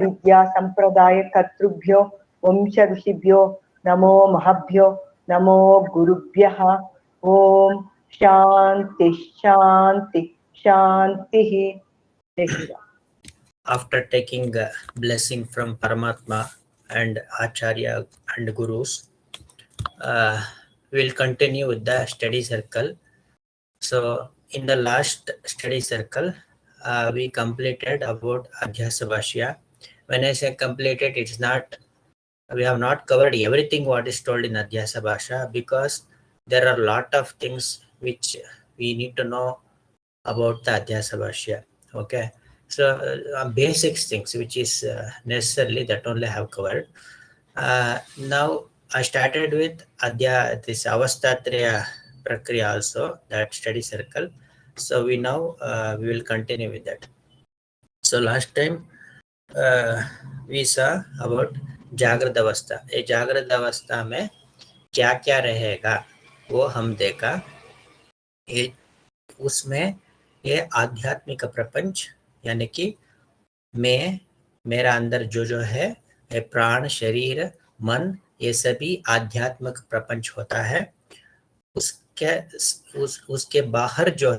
विद्या संप्रदाय कर्तृभ्यो वंश ऋषिभ्यो नमो महाभ्यो नमो गुरुभ्यः। ओम शांति शांति शांति। जय Shri Ram. After taking a blessing from Paramatma and Acharya and Gurus, we will continue with the study circle. So in the last study circle, we completed about Adhyasa Bhashya. When I say completed, it's not, we have not covered everything what is told in Adhyasa Bhashya, because there are a lot of things which we need to know about the Adhyasa Bhashya. Okay. So basic things which is necessarily that only I have covered. Now I started with this Avastatraya Prakriya also, that study circle. So we now we will continue with that. So last time we saw about जागृत अवस्था. ये जागृत अवस्था में क्या क्या रहेगा वो हम देखा. ये उसमें ये आध्यात्मिक प्रपंच यानी कि मेरा अंदर जो है ये प्राण शरीर मन ये सभी आध्यात्मिक प्रपंच होता है. उसके बाहर जो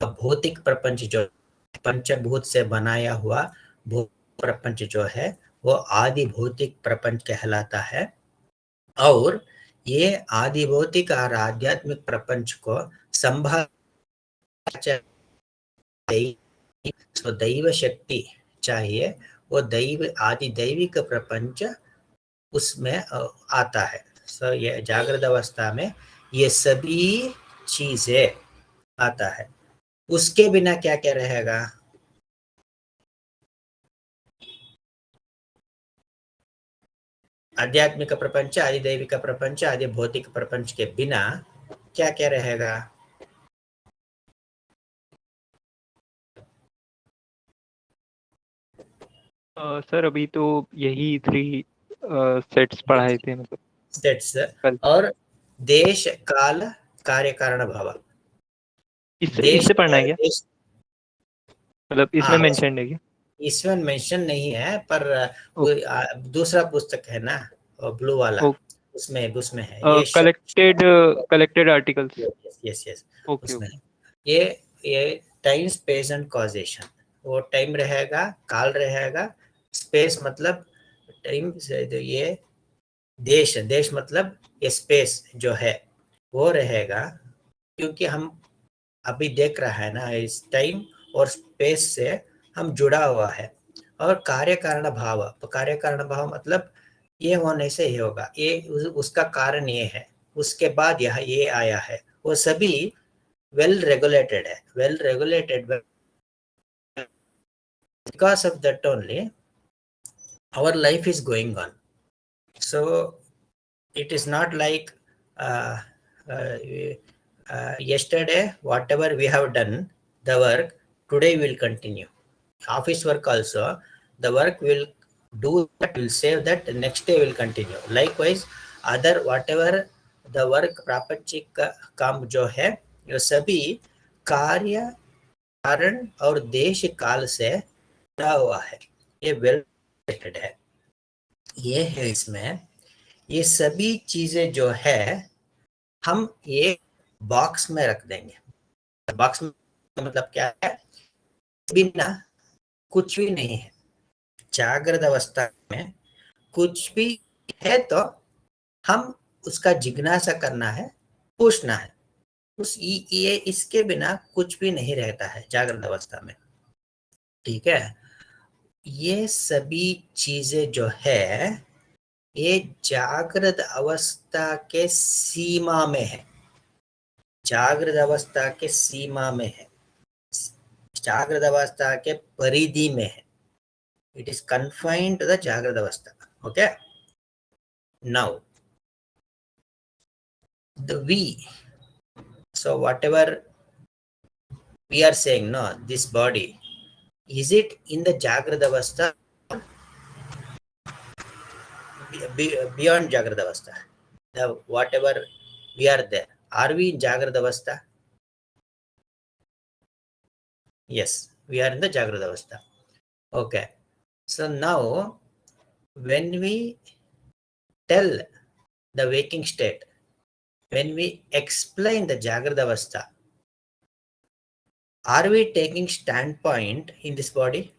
भौतिक प्रपंच जो पंचभूत से बनाया हुआ भौतिक प्रपंच जो है वो आदि भौतिक प्रपंच कहलाता है. और ये आदि भौतिक और आध्यात्मिक प्रपंच को संभाल दैव शक्ति चाहिए. वो दैव आदि दैविक प्रपंच उसमें आता है. सो ये जागृत अवस्था में ये सभी चीजें आता है. उसके बिना क्या क्या रहेगा? आध्यात्मिक प्रपंच आदि दैविक प्रपंच आदि भौतिक प्रपंच के बिना क्या क्या रहेगा? सर अभी तो यही 3 सेट्स पढ़ाए थे, मतलब सेट्स. और देश काल कार्य कारण भाव इससे पढ़ना है क्या? मतलब इसमें मेंशन है क्या? इसमें मेंशन नहीं है, पर दूसरा पुस्तक है ना ब्लू वाला, उसमें है ये कलेक्टेड आर्टिकल्स. यस यस उसमें ये टाइम स्पेस एंड कॉजेशन. वो टाइम रहेगा, काल रहेगा, स्पेस मतलब टाइम, ये देश मतलब ये स्पेस जो है वो रहेगा. क्योंकि हम अभी देख रहा है ना, इस टाइम और स्पेस से हम जुड़ा हुआ है. और कार्य कारण भाव, तो कार्य कारण भाव मतलब ये होने से ही होगा, ये उसका कारण ये है, उसके बाद ये आया है. वो सभी वेल रेगुलेटेड है. Well regulated because of that only our life is going on. So it is not like yesterday whatever we have done the work, today will continue. Office work also, the work will do that, will save that, next day will continue. Likewise other whatever the work प्रापंचिक काम जो है, ये सभी कार्य कारण और देश काल से जुड़ा हुआ है. ये वेल रिलेटेड है. ये है इसमें ये सभी चीजें जो है हम एक बॉक्स में रख देंगे. बॉक्स में मतलब क्या है? बिना कुछ भी नहीं है. जागृत अवस्था में कुछ भी है तो हम उसका जिज्ञासा करना है, पूछना है. ये इसके बिना कुछ भी नहीं रहता है जागृत अवस्था में. ठीक है. ये सभी चीजें जो है ये जागृत अवस्था के सीमा में है. जागृत अवस्था के सीमा में है, जागृत अवस्था के परिधि में है. It is confined to the जागृत अवस्था. Okay. Now the we, so whatever we are saying, no, this body, is it in the jagrada avastha, beyond jagrada avastha? The whatever we are there, are we in jagrada avastha? Yes, we are in the jagrada avastha. Okay. So now, when we tell the waking state, when we explain the Jagrada Avastha, are we taking standpoint in this body?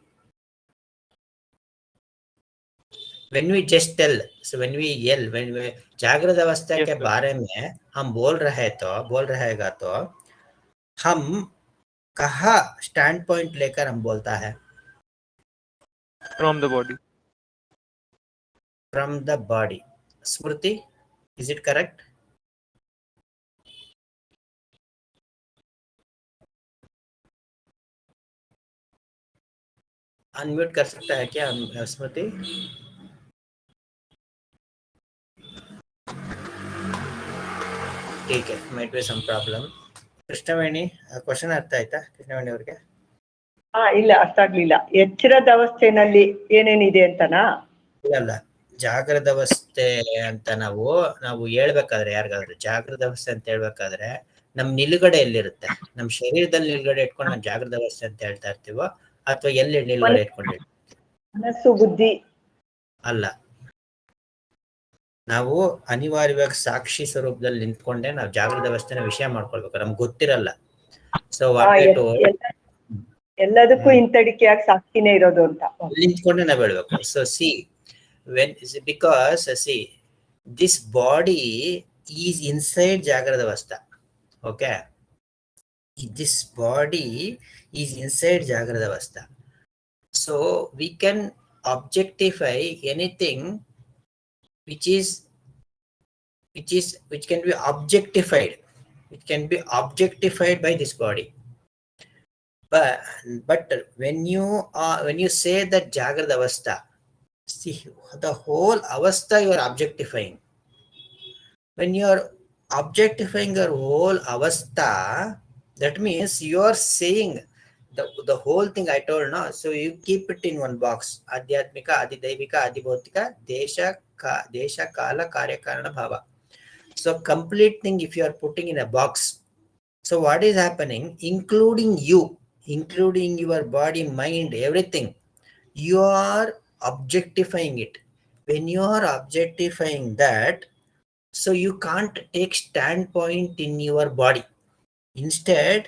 When we just tell, so when we yell, when we जागृत अवस्था Yes, के sir. बारे में हम बोल रहेगा तो हम कहाँ स्टैंड पॉइंट लेकर हम बोलता है? From the body. From the body. Smriti, is it correct? Unmute कर सकता है क्या स्मृति? ठीक है, might be some problem. Krishnaveni question ಅರ್ಥ ಆಯ್ತಾ ಕೃಷ್ಣವೇಣಿ ಅವ್ರಿಗೆ? ಇಲ್ಲ ಅರ್ಥ ಆಗ್ಲಿಲ್ಲ. ಎಚ್ಚರದ ಅವಸ್ಥೆನಲ್ಲಿ ಏನೇನಿದೆ ಅಂತನಾ? ಇಲ್ಲ ಜಾಗೃತ ಅವಸ್ಥೆ ಅಂತ ನಾವು ಹೇಳ್ಬೇಕಾದ್ರೆ ಯಾರಿಗಾದ್ರೆ ಜಾಗೃತ ಅವಸ್ಥೆ ಅಂತ ಹೇಳ್ಬೇಕಾದ್ರೆ ನಮ್ ನಿಲುಗಡೆ ಎಲ್ಲಿರುತ್ತೆ? ನಮ್ ಶರೀರದಲ್ಲಿ ನಿಲುಗಡೆ ಇಟ್ಕೊಂಡು ನಾವು ಜಾಗೃತ ಅವಸ್ಥೆ ಅಂತ ಹೇಳ್ತಾ ಇರ್ತೀವೋ ಅಥವಾ ಎಲ್ಲಿ ನಿಲುಗಡೆ ಇಟ್ಕೊಂಡು? ಮನಸ್ಸು ಬುದ್ಧಿ ಅಲ್ಲ, ನಾವು ಅನಿವಾರ್ಯವಾಗಿ ಸಾಕ್ಷಿ ಸ್ವರೂಪದಲ್ಲಿ ನಿಂತ್ಕೊಂಡೆ ನಾವು ಜಾಗೃತ ಅವಸ್ಥೆನ ವಿಷಯ ಮಾಡ್ಕೊಳ್ಬೇಕು, ನಮ್ಗೆ ಗೊತ್ತಿರಲ್ಲ. ಸೊ ಎಲ್ಲದಕ್ಕೂ ಹಿಂತಡಿಕೆಯಾಗಿ ಸಾಕ್ಷಿನೇ ಇರೋದು ಅಂತ ನಿಂತ್ಕೊಂಡೆ ನಾವ್ ಹೇಳ್ಬೇಕು. So C because see, this body is inside Jagrata Avastha. Okay, this body is inside Jagrata Avastha. So we can objectify anything which can be objectified. It can be objectified by this body. But when you say that Jagrata Avastha, see, the whole avastha you are objectifying. When you are objectifying your whole avastha, that means you are saying the whole thing I told now. So you keep it in one box: adhyatmika, adhidaivika, adhibhautika, desha kala karya karana bhava. So complete thing if you are putting in a box. So what is happening, including you, including your body, mind, everything, you are objectifying it. When you are objectifying that, so you can't take standpoint in your body. Instead,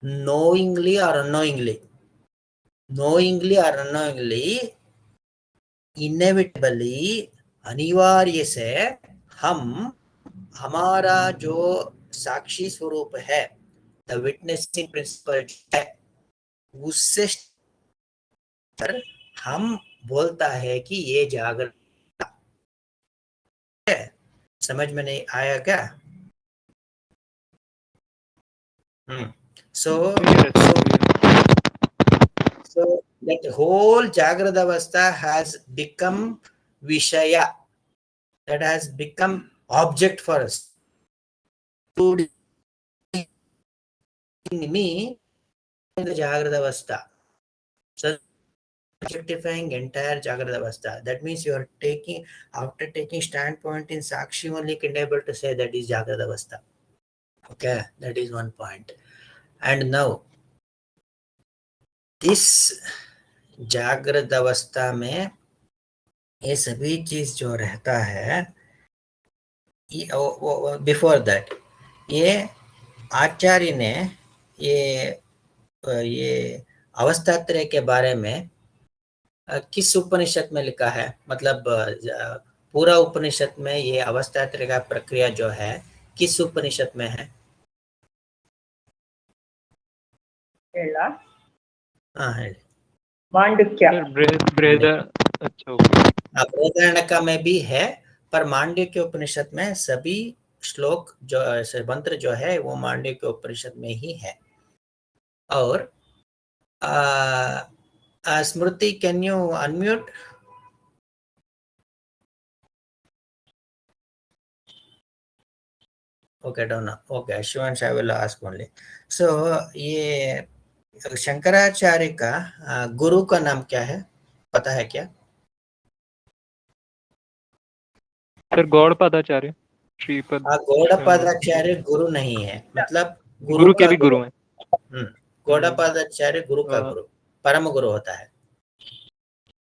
knowingly or unknowingly, inevitably, अनिवार्य से हम हमारा जो साक्षी स्वरूप है, the witnessing principal है, उससे हम बोलता है कि ये जागृत है. समझ में नहीं आया क्या? So that whole Jagrata Avastha has become Vishaya, that has become object for us. Me in the Jagrata Avastha. So objectifying entire Jagrata Avastha. That means you are taking, after taking standpoint in Sakshi only can be able to say that is Jagrata Avastha. Okay, that is one point. And now, this Jagrata Avastha में ये सभी चीज जो रहता है, before that ये आचार्य ने ये अवस्थात्रय के बारे में किस उपनिषद में लिखा है? मतलब पूरा उपनिषद में ये अवस्थात्रय का प्रक्रिया जो है किस उपनिषद में है? ಹೇಳಿ. मांडुक्य. बृहदारण्यक में भी है, पर मांडुक्य उपनिषद में सभी श्लोक जो मंत्र जो है वो मांडुक्य उपनिषद में ही है. और Smriti, can you unmute? Okay, don't know. Okay, Shivansh, I will ask only. So, ये शंकराचार्य का गुरु का नाम क्या है, पता है क्या? सर गौड़पादाचार्य, श्रीपद. गौड़पादाचार्य गुरु नहीं है, मतलब गुरु के भी गुरु हैं. गौड़पादाचार्य गुरु का गुरु, परम गुरु होता है.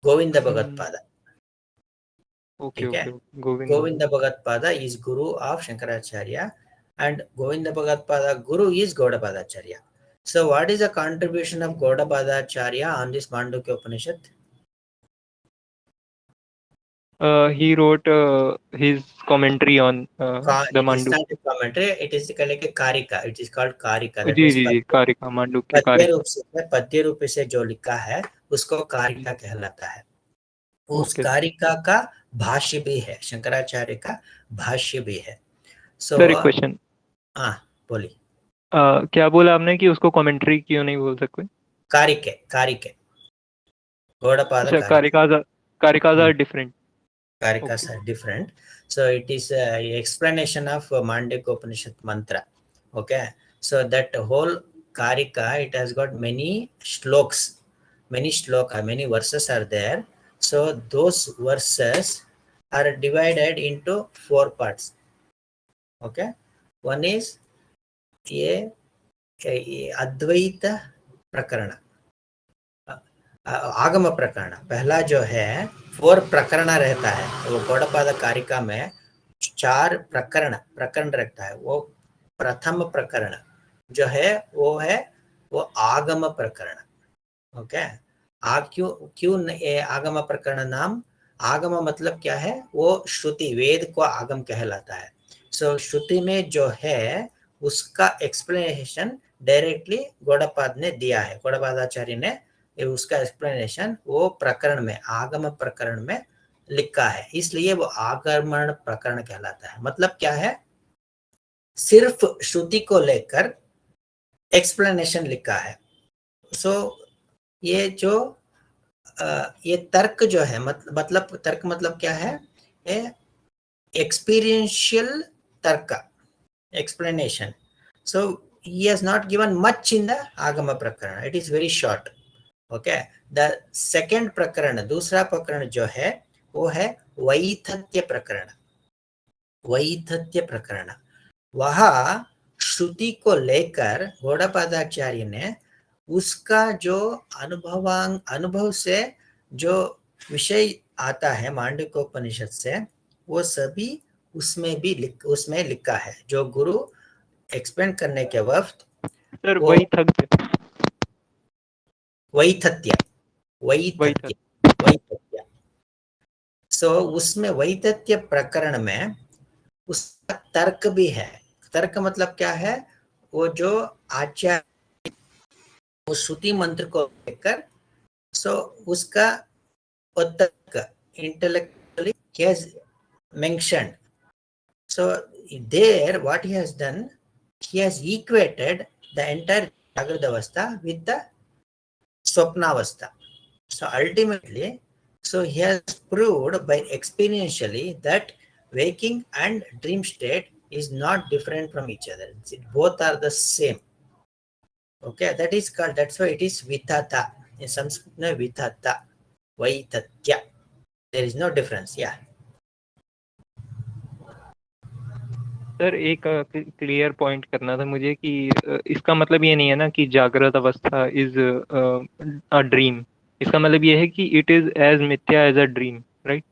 Govinda Bhagatpada. Okay, Okay. okay. Govind. Govinda Bhagatpada is guru of Shankaracharya, and Govinda Bhagatpada guru is Gaudapadacharya. So what is the contribution of Gaudapadacharya on this Mandukya Upanishad? He wrote his commentary on the It is Mandukya. not a commentary, it is like a Karika. It is called Karika. That ji means जी जी कारिका मांडुक्य पद्य रूप से जो लिखा है उसको कारिका कहलाता है। उस Okay. कारिका का भाष्य भी है, शंकराचार्य का भाष्य भी है। सर एक क्वेश्चन, हाँ बोलिए। क्या बोला आपने कि उसको कमेंट्री क्यों नहीं बोल सकते? कारिके गौड़पाद अच्छा, karikas are different. Karikas are different. So it is a explanation of Mandukya Upanishad mantra. Okay. So that whole Karika, it has got many shlokas, many verses are there. So those verses are divided into 4 parts. Okay. One is ये अद्वैत प्रकरण, आगम प्रकरण। पहला जो है 4 प्रकरण रहता है, वो गौड़पाद कारिका में 4 प्रकरण रहता है। वो प्रथम प्रकरण जो है वो आगम प्रकरण। ओके। क्यों ये आगम प्रकरण नाम? आगम मतलब क्या है? वो श्रुति, वेद को आगम कहलाता है। सो श्रुति में जो है उसका एक्सप्लेनेशन डायरेक्टली गौड़पाद ने दिया है, गौड़पादाचार्य ने उसका एक्सप्लेनेशन वो प्रकरण में, आगम प्रकरण में लिखा है, इसलिए वो आगमन प्रकरण कहलाता है। मतलब क्या है? सिर्फ श्रुति को लेकर एक्सप्लेनेशन लिखा है। सो ये जो ये तर्क जो है, मतलब तर्क मतलब क्या है? एक्सपीरियंशियल तर्क, explanation. So he has not given much in the Agama Prakarana. It is very short. Okay. The second प्रकरण, दूसरा प्रकरण जो है वो है वैथत्य प्रकरण। वैथत्य प्रकरण, वहाँ श्रुति को लेकर गौड़पादाचार्य ने उसका जो अनुभव से जो विषय आता है मांडुक्य उपनिषद से, वो सभी उसमें लिखा है। जो गुरु एक्सप्लेन करने के वक्त सर वैथत्य। सो उसमें वैथत्य प्रकरण में उसका तर्क भी है। तर्क मतलब क्या है? वो जो आचार्य वो श्रुति मंत्र को लेकर, सो उसका तर्क intellectually he has mentioned. So there what he has done, he has equated the entire Jagrata Avastha with the Swapna Avastha. So ultimately, so he has proved by experientially that waking and dream state is not different from each other. Both are the same. Okay, that is called, that's why it is Vithata. In Sanskrit, Vithata, Vaitatya. There is no difference. Yeah. Sir एक clear point करना था मुझे कि इसका मतलब ये नहीं है ना कि जागृत अवस्था इज अ ड्रीम। इसका मतलब ये है कि it is as mithya as a dream, right?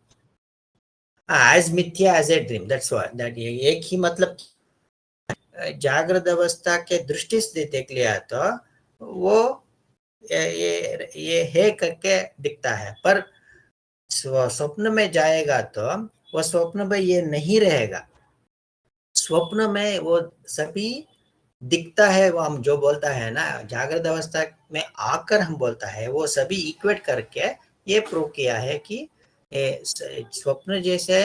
As mithya as a dream, that's what that एक ही मतलब जागृत अवस्था के दृष्टि से देख लिया तो वो ये है करके दिखता है, पर स्वप्न में जाएगा तो वो स्वप्न में ये नहीं रहेगा। स्वप्न में वो सभी दिखता है, वो हम जो बोलता है ना जागृत अवस्था में आकर हम बोलता है, वो सभी इक्वेट करके ये प्रूव किया है कि स्वप्न जैसे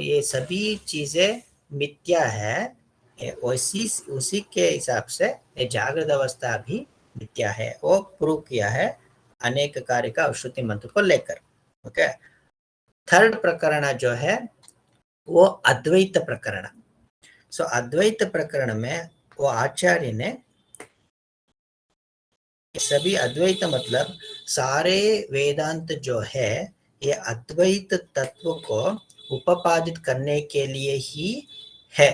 ये सभी चीजें मिथ्या है, उसी के हिसाब से ये जागृत अवस्था भी मिथ्या है। वो प्रूव किया है अनेक कार्य का श्रुति मंत्र को लेकर। ओके। थर्ड प्रकरण जो है वो अद्वैत प्रकरण। सो अद्वैत प्रकरण में वो आचार्य ने सभी अद्वैत मतलब सारे वेदांत जो है ये अद्वैत तत्व को उपादित करने के लिए ही है,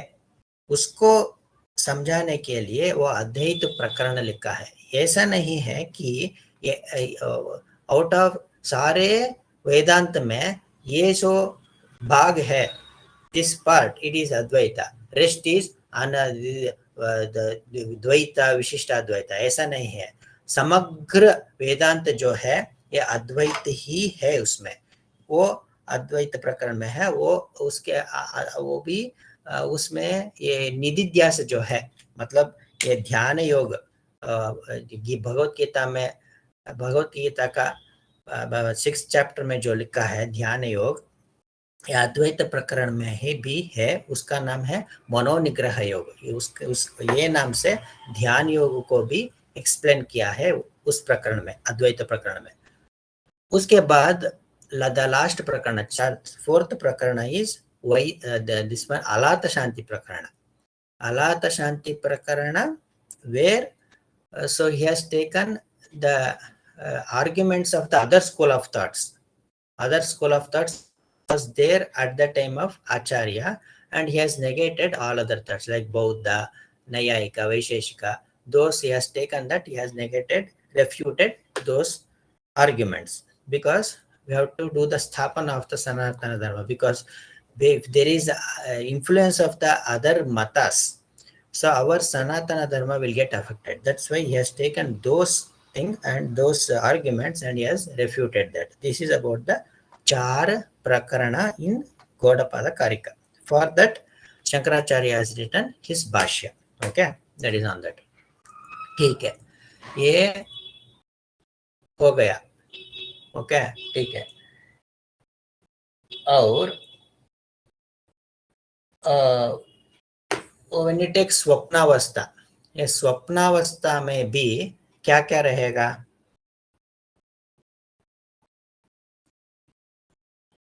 उसको समझाने के लिए वो अद्वैत प्रकरण लिखा है। ऐसा नहीं है कि ये आउट ऑफ सारे वेदांत में ये जो भाग है, this part it is Advaita, rest is Dvaita Vishishtadvaita, ऐसा नहीं है। समग्र वेदांत जो है ये अद्वैत ही है, उसमें वो अद्वैत प्रकरण में है, वो उसके वो भी उसमें ये निधिध्यास जो है, मतलब ये ध्यान योग भगवत गीता में, भगवत गीता का 6th चैप्टर में जो लिखा है ध्यान योग, ये अद्वैत प्रकरण में ही भी है, उसका नाम है मनोनिग्रह योग। ये नाम से ध्यान योग को भी एक्सप्लेन किया है उस प्रकरण में, अद्वैत प्रकरण में। उसके बाद द लास्ट प्रकरण, 4th प्रकरण इज वही दिस वन अलात शांति प्रकरण। अलात शांति प्रकरण where so he has taken the arguments of the other school of thoughts. Other school of thoughts was there at the time of Acharya, and he has negated all other thoughts like Bauddha, Nayayika, Vaisheshika. Those he has taken, that he has negated, refuted those arguments, because we have to do the sthapana of the Sanatana Dharma, because if there is influence of the other matas, so our Sanatana Dharma will get affected. That's why he has taken those things and those arguments and he has refuted that. This is about the Char Prakarana in Gaudapada Karika. For that, Shankaracharya has written his Bhashya. Okay, that is on that. ठीक है, ये हो गया। Okay, ठीक है। और when you take स्वप्नावस्था, ये स्वप्नावस्था में भी क्या क्या रहेगा?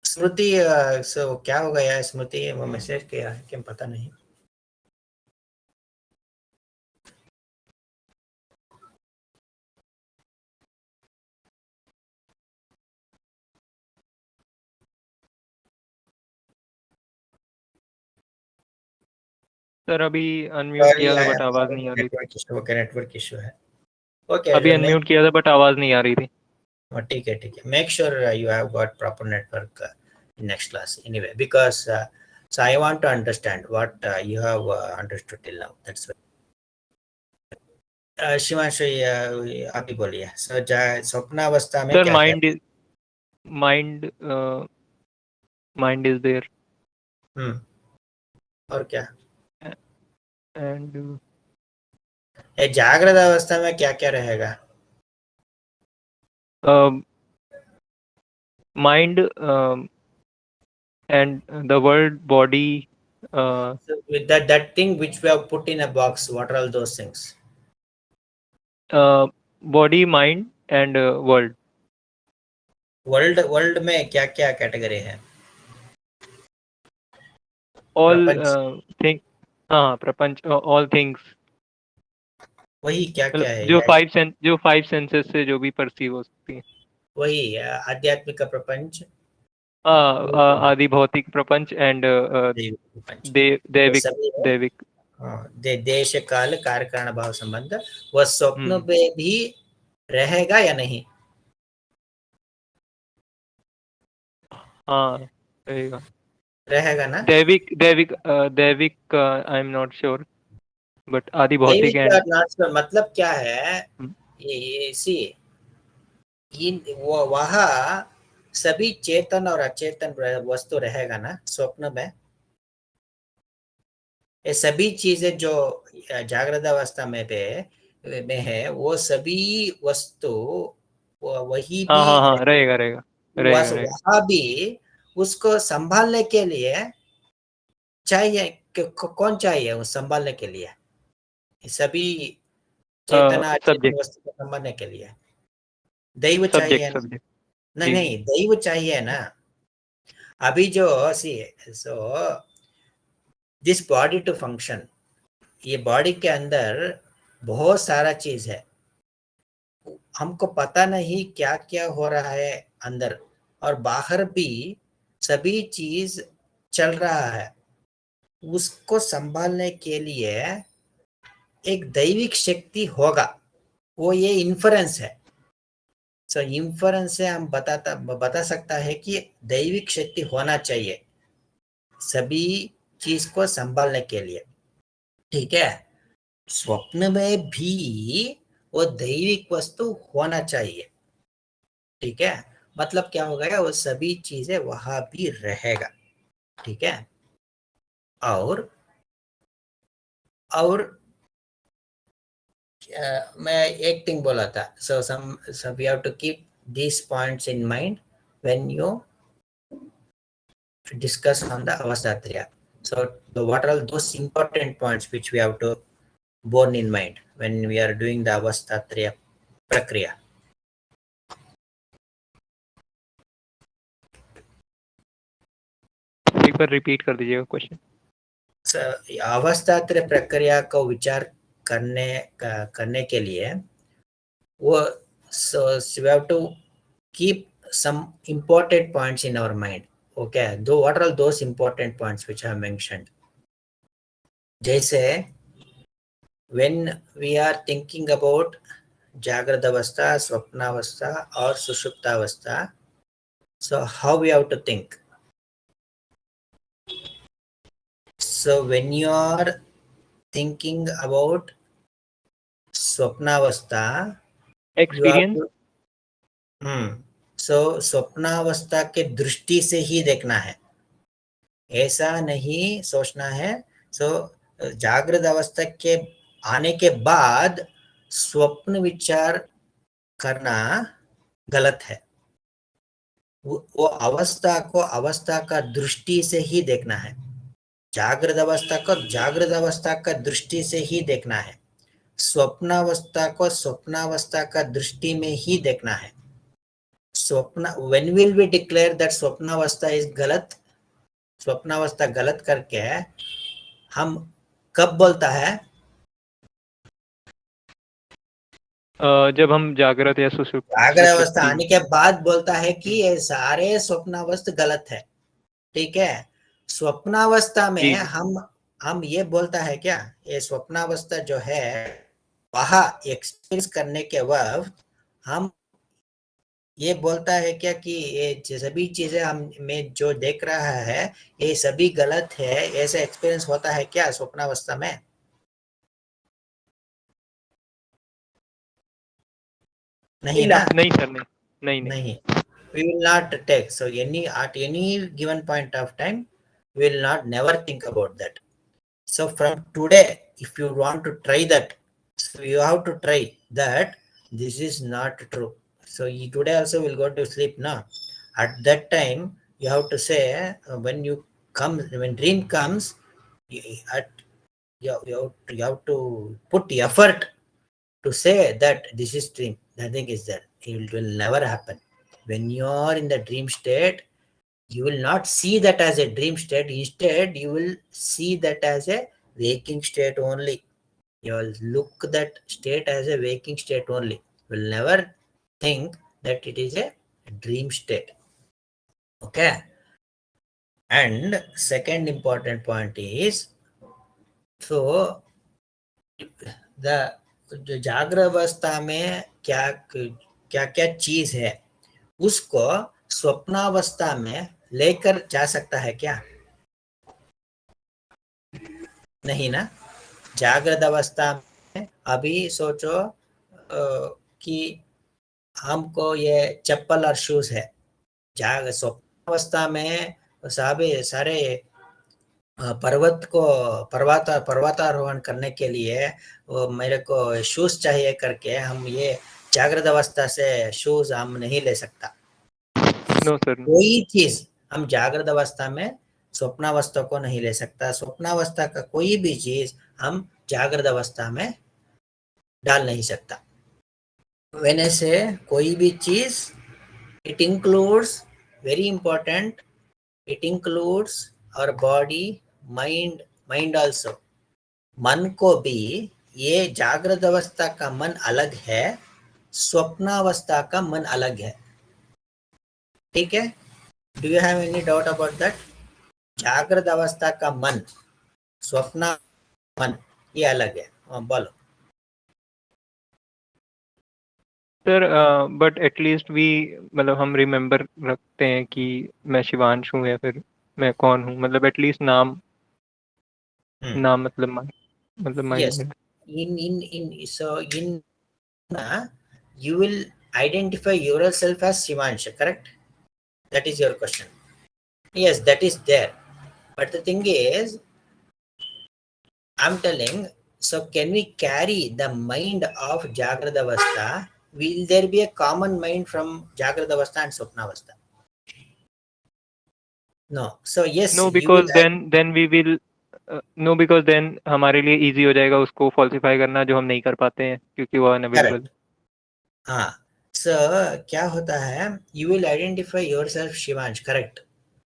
स्मृति क्या हो गया? स्मृति वो मैसेज किया है क्या, पता नहीं। सर अभी अनम्यूट किया था बट आवाज नहीं आ रही थी। ओके, नेटवर्क इशू है। ओके, अभी अनम्यूट किया था बट आवाज नहीं आ रही थी। ठीक है, ठीक है। Make sure you have got proper network in next class anyway, because so I want to understand what you have understood till now. That's why Shivanshu आप ही बोलिए। सो स्वप्नावस्था में सर क्या माइंड इज देयर। और क्या? एंड जागृत अवस्था में क्या क्या रहेगा? Mind and the world, body, so with that thing which we have put in a box, what are all those things? body, mind and world. World में क्या क्या कैटेगरी है? all things, हाँ प्रपंच, all things, वही क्या क्या है? जो फाइव सेंसेस से जो भी परसीव हो सकती है, वही आध्यात्मिक प्रपंच, आदि भौतिक प्रपंच एंड दैविक देश काल कार्य कारण भाव संबंध, वह स्वप्न में भी रहेगा या नहीं? हाँ रहेगा ना? दैविक I am not sure, but आदि भौतिक एंड मतलब क्या है? ये सी वहाँ सभी चेतन और अचेतन वस्तु रहेगा ना स्वप्न में? ये सभी चीजें जो जागृत अवस्था में है, वो सभी वस्तु वही भी हाँ रहेगा। वहाँ भी उसको संभालने के लिए चाहिए, कौन चाहिए वो संभालने के लिए? सभी चेतना चेतन वस्तु को संभालने के लिए दैव चाहिए। नहीं, दैव चाहिए ना। अभी जो दिस बॉडी टू फंक्शन, ये बॉडी के अंदर बहुत सारा चीज है, हमको पता नहीं क्या क्या हो रहा है अंदर, और बाहर भी सभी चीज चल रहा है। उसको संभालने के लिए एक दैविक शक्ति होगा, वो ये इन्फ्लुएंस है। सो इंफरेंस से हम बता सकता है कि दैविक शक्ति होना चाहिए सभी चीज को संभालने के लिए, ठीक है। स्वप्न में भी वो दैविक वस्तु होना चाहिए, ठीक है। मतलब क्या हो गया, वो सभी चीजें वहां भी रहेगा, ठीक है। और मैं एक थिंग बोला था, so some we have to keep these points in mind when you discuss on the avastatriya. So what are those important points which we have to borne in mind when we are doing the avastatriya prakriya? एक बार repeat कर दीजिएगा question. अवस्थात्रय प्रक्रिया को विचार करने के लिए वो so we have to keep some important points in our mind, okay। what are those important points which I have mentioned? जैसे when we are thinking about जागृत अवस्था, स्वप्नावस्था और सुषुप्तावस्था, so how we have to think? So when you are thinking about swapnavastha, experience, so स्वप्नावस्था के दृष्टि से ही देखना है, ऐसा नहीं सोचना है। सो जागृत अवस्था के आने के बाद स्वप्न विचार करना गलत है। वो अवस्था को अवस्था का दृष्टि से ही देखना है, जागृत अवस्था को जागृत अवस्था का दृष्टि से ही देखना है, स्वप्नावस्था को स्वप्नावस्था का दृष्टि में ही देखना है। स्वप्न when will we declare that swapnavastha is गलत, स्वप्नावस्था गलत करके हम कब बोलता है? जब हम जागृत या सुषुप्त जागृत अवस्था आने के बाद बोलता है कि ये सारे स्वप्नावस्था गलत है, ठीक है। स्वप्नावस्था में हम ये बोलता है क्या, ये स्वप्नावस्था जो है वहां एक्सपीरियंस करने के वक्त हम ये बोलता है क्या कि ये सभी चीजें हम में जो देख रहा है ये सभी गलत है, ऐसा एक्सपीरियंस होता है क्या स्वप्नावस्था में? नहीं ना? नहीं सर, नहीं। We will not take. So at any given point of time, we will not never think about that. So from today, if you want to try that, so you have to try that this is not true. So today also will go to sleep now. At that time, you have to say when dream comes, you have to put effort to say that this is dream. Nothing is there. It will never happen. When you are in the dream state, you will not see that as a dream state. Instead, you will see that as a waking state only. You will look that state as a waking state only. You will never think that it is a dream state. Okay. And second important point is, so the जागृत अवस्था में क्या क्या चीज है उसको स्वप्नावस्था में लेकर जा सकता है क्या? नहीं ना। जागृत अवस्था में अभी सोचो कि हमको ये चप्पल और शूज है, स्वप्नावस्था में सारे पर्वतारोहण करने के लिए मेरे को शूज चाहिए करके हम ये जागृत अवस्था से शूज हम नहीं ले सकता। No sir. कोई चीज हम जागृत अवस्था में स्वप्नावस्था को नहीं ले सकता। स्वप्नावस्था का कोई भी चीज हम जागृत अवस्था में डाल नहीं सकता। वेन से कोई भी चीज, it includes, very important, it includes our body, mind also. मन को भी, ये जागृत अवस्था का मन अलग है, स्वप्नावस्था का मन अलग है, ठीक है। Do you have any doubt about that? जागृत अवस्था का मन, स्वप्न मन ये अलग है। बोलो सर बट एटलीस्ट वी मतलब हम रिमेम्बर रखते हैं कि मैं शिवांश हूँ या फिर मैं कौन हूँ, मतलब एटलीस्ट नाम नाम मतलब Yes. Mind In you will identify yourself as Shivansh, correct? That is your question. Yes, that is there. But the thing is, I'm telling, so can we carry the mind of Jagrada Avastha? Will there be a common mind from Jagrada Avastha and Swapna Avastha? No. So yes, no you will. Because then we will know because then हमारे लिए easy हो जाएगा उसको falsify करना जो हम नहीं कर पाते हैं क्योंकि वो अनअवेलेबल। हाँ, so क्या होता है, you will identify yourself Shivansh, correct?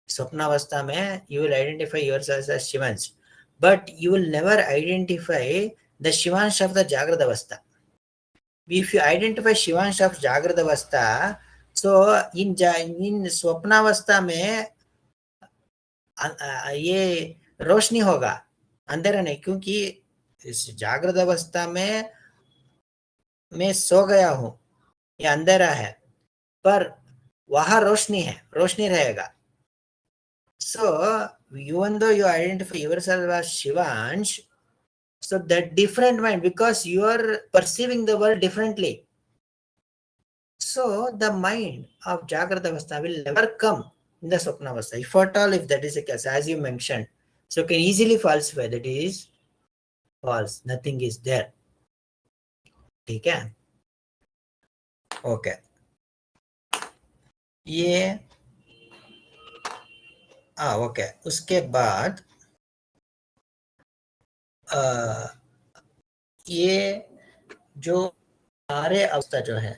स्वप्नावस्था में you will identify yourself as Shivansh, but you will never identify the Shivansh of the Jagrata Avastha. If you identify Shivansh of Jagrata Avastha, so in स्वप्नावस्था में ये रोशनी होगा, अंधेरा नहीं, क्योंकि इस जागृत अवस्था में मैं सो गया हूं, ये अंधेरा है, पर वहां रोशनी है, रोशनी रहेगा। So even though you identify yourself as Shivansh, so that different mind, because you are perceiving the world differently. So the mind of Jagrata Avastha will never come in the Swapna Avastha. If at all, if that is the case, as you mentioned, so can easily falsify that is false. Nothing is there. ठीक है? Okay. ये okay, उसके बाद ये जो सारे अवस्था जो है,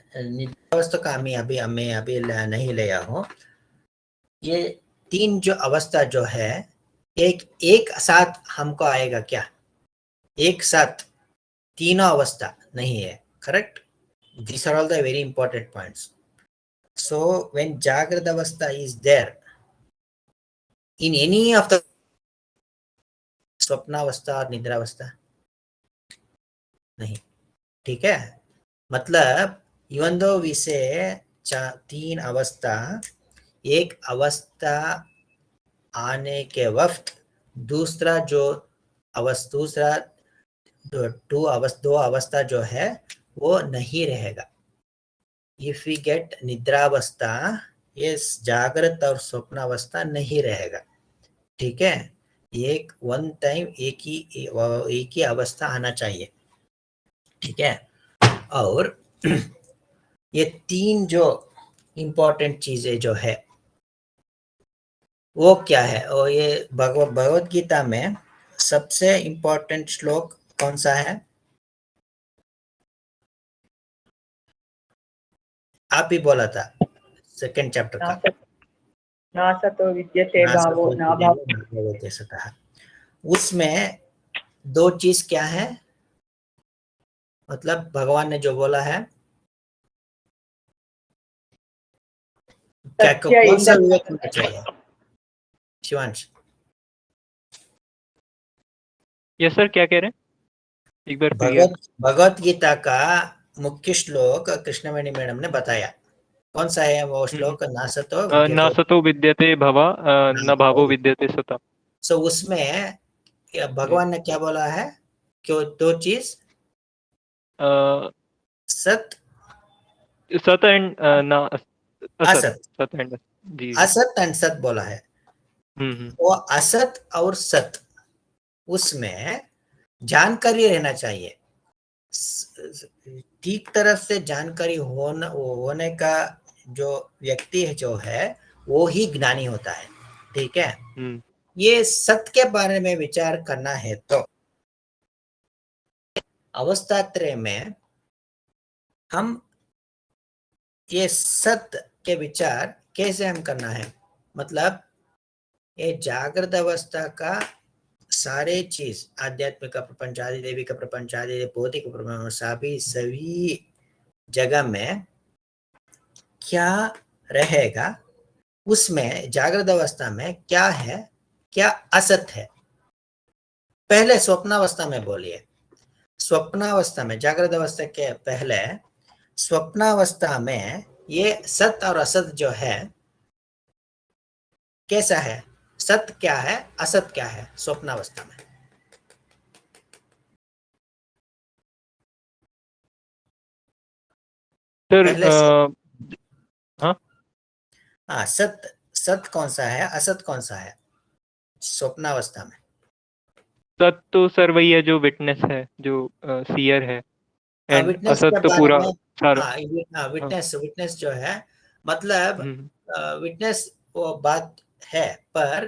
अवस्था का मैं अभी नहीं लिया हूँ, ये तीन जो अवस्था जो है एक साथ हमको आएगा क्या? एक साथ तीनों अवस्था नहीं है, correct? These are all the very important points. So when Jagrata Avastha is there in any of the स्वप्न अवस्था और निद्रा अवस्था नहीं, ठीक है? मतलब इवन दो वी से तीन अवस्था, एक अवस्था आने के वक्त दूसरा दो अवस्था जो है वो नहीं रहेगा। इफ वी गेट निद्रावस्था, ये जागृत और स्वप्न अवस्था नहीं रहेगा, ठीक है? एक वन टाइम एक ही अवस्था आना चाहिए, ठीक है? और ये तीन जो इम्पोर्टेंट चीजें जो है वो क्या है? और ये भगवत गीता में सबसे इम्पोर्टेंट श्लोक कौन सा है? आप ही बोला था, सेकंड चैप्टर का, नासतो विद्यते भावो नाभाव। कहा उसमें दो चीज क्या है? मतलब भगवान ने जो बोला है, क्या कौन सा विवेक होना चाहिए शिवांश? यस सर, क्या कह रहे हैं एक बार? भगवत गीता का मुख्य श्लोक कृष्णवेणी मैडम ने बताया, कौन सा है वो श्लोक? नासतो विद्यते भवा न भावो विद्यते सता। सो उसमें भगवान ने क्या बोला है? क्यों दो चीज, सत एंड असत, सत एंड जी असत एंड सत बोला है। वो असत और सत, उसमें जानकारी रहना चाहिए, ठीक तरह से जानकारी होने का जो व्यक्ति है जो है वो ही ज्ञानी होता है, ठीक है? ये सत्य के बारे में विचार करना है तो अवस्थात्रय में हम ये सत्य के विचार कैसे हम करना है? मतलब ये जागृत अवस्था का सारे चीज, आध्यात्मिक का प्रपंच, आदि देवी का प्रपंच, आदि भौतिक प्रपंच, सभी जगह में क्या रहेगा, उसमें जागृत अवस्था में क्या है, क्या असत है? पहले स्वप्नावस्था में बोलिए, स्वप्नावस्था में, जागृत अवस्था के पहले स्वप्नावस्था में ये सत और असत जो है कैसा है? सत क्या है, असत क्या है स्वप्नावस्था में? सर पहले से हाँ हाँ, सत सत कौन सा है, असत कौन सा है स्वप्नावस्था में? सत तो सर वही है जो विटनेस है, जो सीयर है, एंड विटनेस असत के तो बारे पूरा में, सारा। हाँ हाँ। विटनेस विटनेस जो है मतलब हम्म। विटनेस वो बात है, पर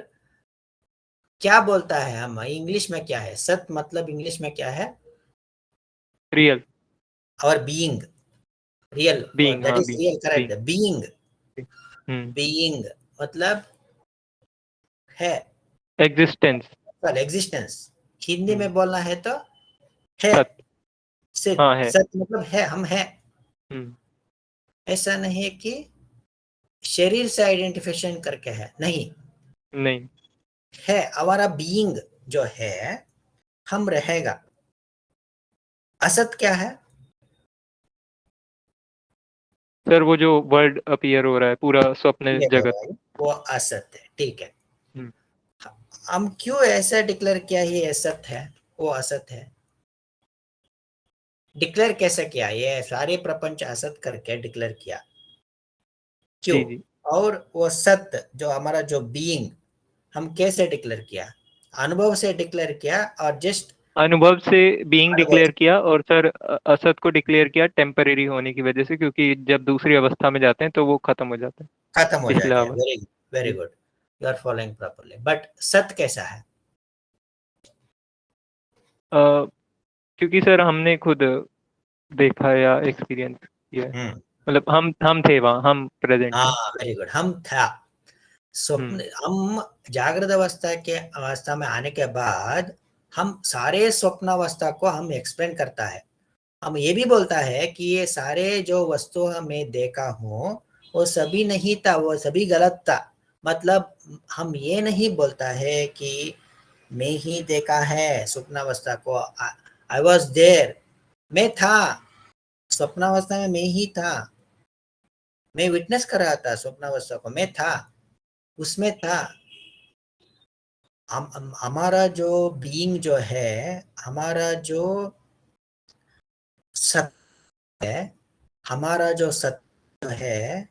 क्या बोलता है हम इंग्लिश में, क्या है सत मतलब इंग्लिश में क्या है? रियल और बीइंग, रियल, बीइंग, दैट हाँ is real, being. Correct, being. Hmm. Being मतलब है, एग्जिस्टेंस। एग्जिस्टेंस। हिंदी हम्म। में बोलना है तो है, सत। सिर्फ हाँ है। सत मतलब है, हम है। हम्म। ऐसा नहीं है कि शरीर से आइडेंटिफिकेशन करके है, नहीं नहीं है, हमारा बीइंग जो है हम रहेगा। असत क्या है? सर, वो जो वर्ल्ड अपीयर हो रहा है पूरा स्वप्न ये हो जगत। रहा है, वो असत है, ठीक है। हम्म। हम क्यों ऐसा डिक्लेयर किया ये असत है, वो असत है? डिक्लेयर कैसे किया, ये सारे प्रपंच असत करके डिक्लेयर किया, क्यों? जी जी। और वो सत्य जो हमारा जो बीइंग, हम कैसे डिक्लेयर किया? अनुभव से डिक्लेयर किया और जस्ट अनुभव से बीइंग अनुभव डिक्लेयर किया, और सर असत को डिक्लेयर किया टेम्परेरी होने की वजह से, क्योंकि जब दूसरी अवस्था में जाते हैं तो वो खत्म हो जाता है। खत्म हो पिछला जाते हैं। अवस्था। वेरी वेरी जी। Good, you are following properly. But सत्य कैसा है? क्योंकि सर हमने खुद देखा या एक्सपीरियंस किया है। हम्म, मतलब हम थे वहाँ, हम प्रेजेंट हाँ थे। वेरी गुड, हम था हम्म। स्वप्न, हम जागृत अवस्था के अवस्था में आने के बाद हम सारे स्वप्नावस्था को हम एक्सप्लेन करता है। हम ये भी बोलता है कि ये सारे जो वस्तु हमें देखा हूं वो सभी नहीं था, वो सभी गलत था। मतलब हम ये नहीं बोलता है कि मैं ही देखा है स्वप्नावस्था को, आई वॉज देयर, मैं था स्वप्नावस्था में, मैं ही था, मैं विटनेस कर रहा था स्वप्नावस्था को, मैं था उसमें था। हमारा जो बीइंग जो है, हमारा जो सत्य है, हमारा जो सत्य है,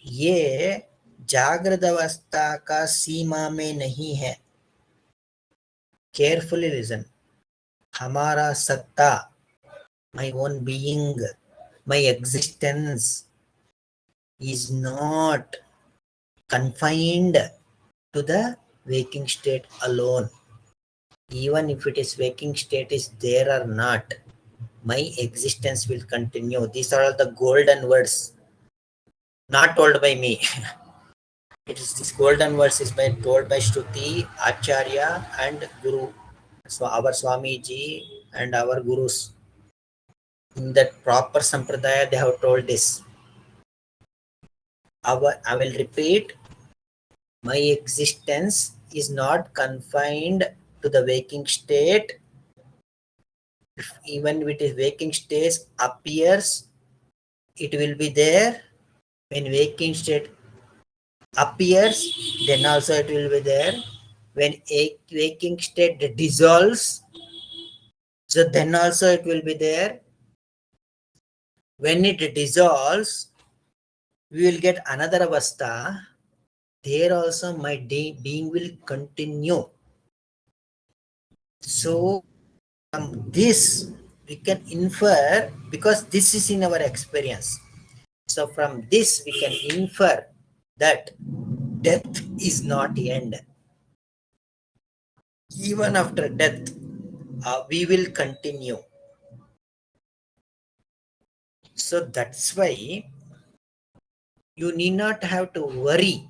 ये जागृत अवस्था का सीमा में नहीं है। केयरफुली लिसन, हमारा सत्ता, my own being, my existence is not confined to the waking state alone. Even if it is waking state is there or not, my existence will continue. These are all the golden words, not told by me. It is this golden words is by told by Shruti, Acharya, and Guru. So our Swamiji and our gurus in that proper sampradaya they have told this. I will repeat, my existence is not confined to the waking state. If even with the waking state appears, it will be there. When waking state appears, then also it will be there. When a waking state dissolves, so then also it will be there. When it dissolves, we will get another avastha. There also my being will continue. So from this we can infer, because this is in our experience, so from this we can infer that death is not the end. Even after death we will continue. So that's why you need not have to worry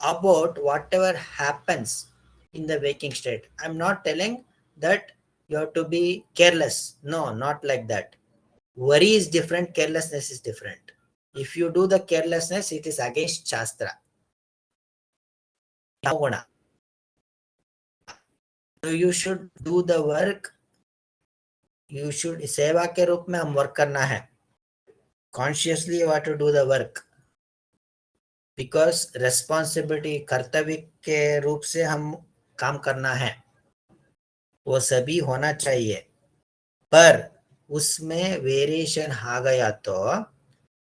about whatever happens in the waking state. I'm not telling that you have to be careless, no, not like that. Worry is different, carelessness is different. If you do the carelessness, it is against Shastra. So you should do the work you should सेवा के रूप में हम work करना है, consciously what to do the work, because responsibility कर्तव्य के रूप से हम काम करना है, वो सभी होना चाहिए। पर उसमें वेरिएशन आ गया तो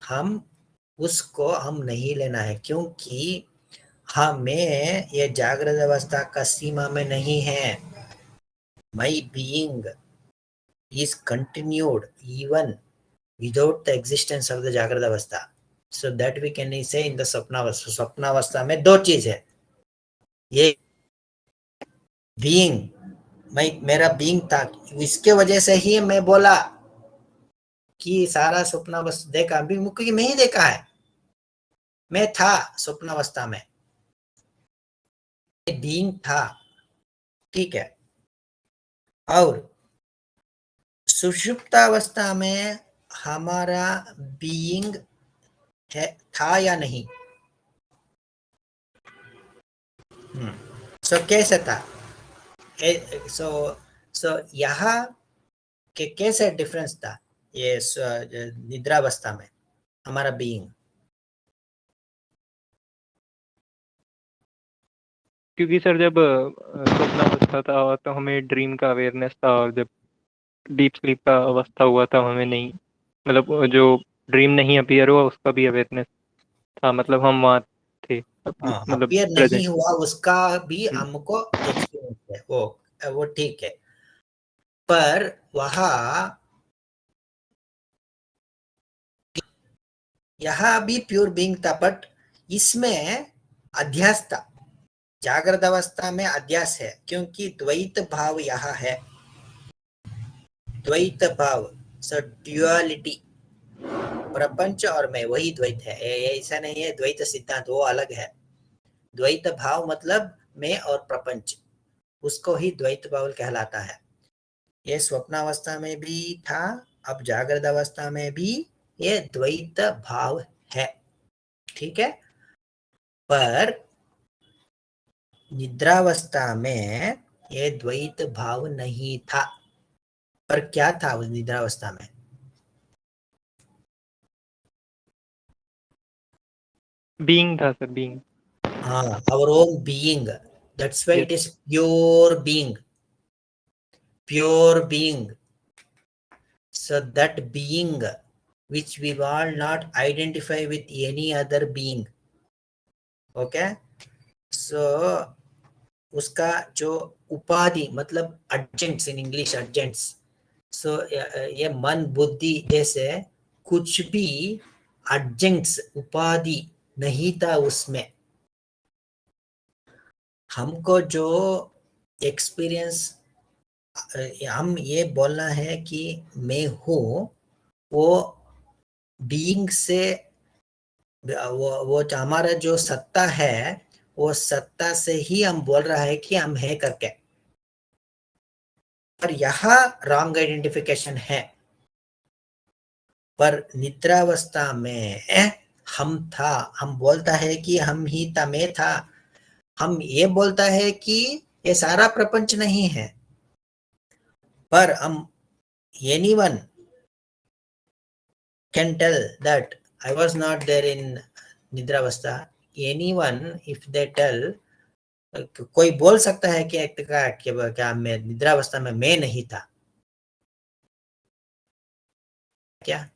हम उसको हम नहीं लेना है, क्योंकि हमें ये जागृत अवस्था का सीमा में नहीं है। माई being is continued even without the existence of the जागृत अवस्था, so that we can say in the स्वप्नावस्था। स्वप्नावस्था में दो चीज है, ये बीइंग, मेरा बीइंग था, इसके वजह से ही मैं बोला कि सारा स्वप्नावस्था देखा, अभी क्योंकि मैं ही देखा है, मैं था स्वप्नावस्था में, बीइंग था, ठीक है। और सुषुप्तावस्था में हमारा बीइंग है, था या नहीं? सो कैसे था? सो यहाँ के कैसे डिफरेंस था ये निद्रावस्था में हमारा बीइंग? क्योंकि सर जब स्वप्नावस्था था तो हमें ड्रीम का अवेयरनेस था, और जब डीप स्लीप का अवस्था हुआ था हमें नहीं, मतलब जो ड्रीम नहीं अपीयर हुआ उसका भी अवेयरनेस था, मतलब हम वहाँ थे, मतलब अपीयर नहीं प्रेजेंट। हुआ उसका भी हमको एक्सपीरियंस है, वो ठीक है। पर वहाँ यहाँ भी प्योर बीइंग था, बट इसमें अध्यास था। जागृत अवस्था में अध्यास है, क्योंकि द्वैत भाव यहाँ है, द्वैत भाव, सो ड्युअलिटी, प्रपंच और मैं वही द्वैत है, ऐसा नहीं है द्वैत सिद्धांत, वो अलग है। द्वैत भाव मतलब मैं और प्रपंच, उसको ही द्वैत भाव कहलाता है। ये स्वप्नावस्था में भी था, अब जागृत अवस्था में भी ये द्वैत भाव है, ठीक है। पर निद्रावस्था में ये द्वैत भाव नहीं था। पर क्या था उस निद्रावस्था में? बीइंग था सर, बीइंग। हाँ, our own being, that's why Yes. it is pure being, pure being. So that being which we will not identify with any other being, okay? So उसका जो उपाधि मतलब एडजेंट्स, इन इंग्लिश एडजेंट्स, सो ये मन बुद्धि जैसे कुछ भी एडजेंट्स उपाधि नहीं था उसमें। हमको जो एक्सपीरियंस, हम ये बोलना है कि मैं हूँ, वो बीइंग से, वो हमारा जो सत्ता है, वो सत्ता से ही हम बोल रहा है कि हम है करके। पर यहाँ रॉन्ग आइडेंटिफिकेशन है। पर निद्रावस्था में हम था, हम बोलता है कि हम ही था, मैं था, हम ये बोलता है कि ये सारा प्रपंच नहीं है। पर हम anyone can tell that I was not there in निद्रावस्था। anyone if they tell, कोई बोल सकता है कि क्या मैं निद्रावस्था में मैं नहीं था क्या?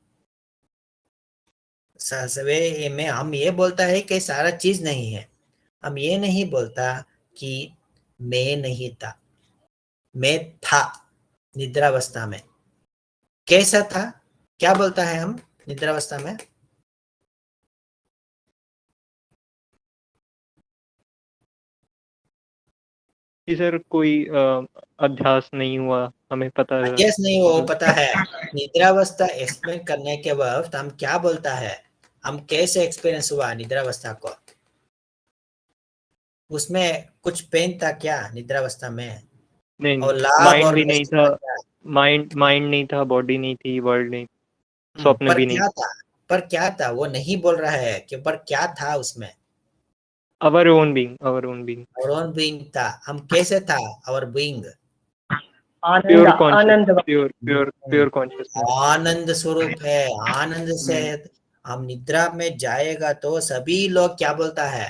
सवे में हम ये बोलता है कि सारा चीज नहीं है, हम ये नहीं बोलता कि मैं नहीं था, मैं था निद्रावस्था में। कैसा था, क्या बोलता है हम निद्रावस्था में? जी सर, कोई अध्यास नहीं हुआ, हमें पता है। अध्यास नहीं, वो पता है। निद्रावस्था एक्सप्लेन करने के वक्त हम क्या बोलता है, हम कैसे एक्सपीरियंस हुआ निद्रावस्था को? उसमें कुछ पेन था क्या निद्रावस्था में? नहीं, और लाभ माइंड और भी नहीं नष्ट था, क्या? माइंड नहीं था, बॉडी नहीं थी, वर्ल्ड नहीं, स्वप्न पर भी नहीं। क्या था? पर क्या था वो नहीं बोल रहा है कि पर क्या था उसमें? Our own being, our own being. और ओन बीइंग था। हम कैसे था our being? Ananda pure ananda conscious, pure consciousness. आनंद स्वरूप है। आनंद से हम निद्रा में जाएगा तो सभी लोग क्या बोलता है,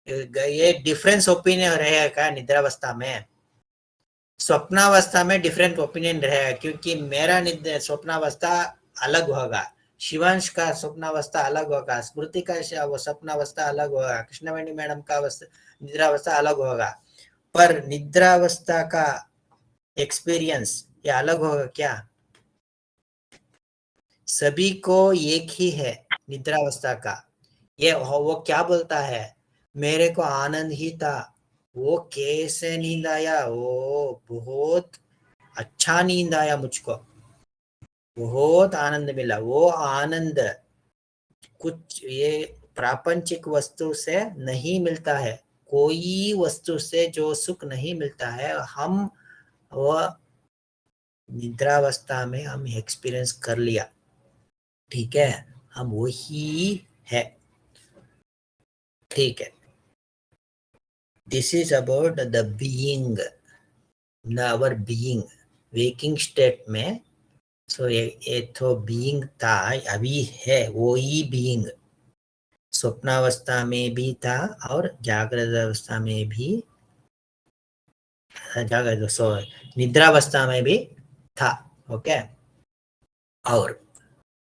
ये डिफरेंस ओपिनियन रहेगा निद्रावस्था में। स्वप्नावस्था में डिफरेंट ओपिनियन रहेगा, क्योंकि मेरा स्वप्नावस्था अलग होगा, शिवांश का स्वप्नावस्था अलग होगा, स्मृति का वो स्वप्नावस्था अलग होगा, कृष्णवेणी मैडम का निद्रावस्था अलग होगा। पर निद्रावस्था का एक्सपीरियंस ये अलग होगा क्या? सभी को एक ही है निद्रावस्था का। ये वो क्या बोलता है, मेरे को आनंद ही था। वो कैसे नींद आया, वो बहुत अच्छा नींद आया मुझको, बहुत आनंद मिला। वो आनंद कुछ ये प्रापंचिक वस्तु से नहीं मिलता है, कोई वस्तु से जो सुख नहीं मिलता है, हम वो निद्रावस्था में हम एक्सपीरियंस कर लिया, ठीक है, हम वही है, ठीक है। This is about the being, our being waking state में। सो ये तो बीइंग था, अभी है वो ही बीइंग। स्वप्नावस्था में भी था और जागृत अवस्था में भी, निद्रावस्था में भी था, ओके। और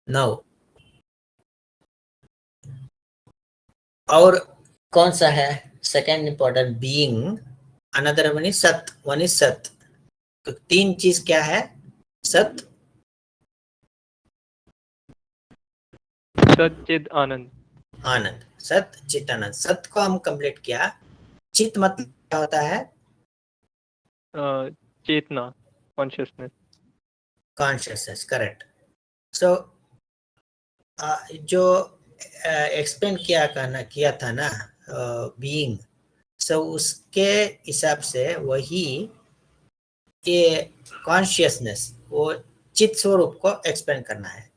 नाउ और कौन सा है second important, being. Another one is सत, वन इज सत। तो तीन चीज क्या है, सत, सच्चिद आनंद। आनंद, सत चित आनंद। सत को हम कंप्लीट किया। चित मतलब क्या होता है, चेतना, कॉन्शियसनेस। Consciousness, correct. सो जो एक्सप्लेन किया था ना बीइंग, सो उसके हिसाब से वही ये कॉन्शियसनेस, वो चित स्वरूप को एक्सप्लेन करना है।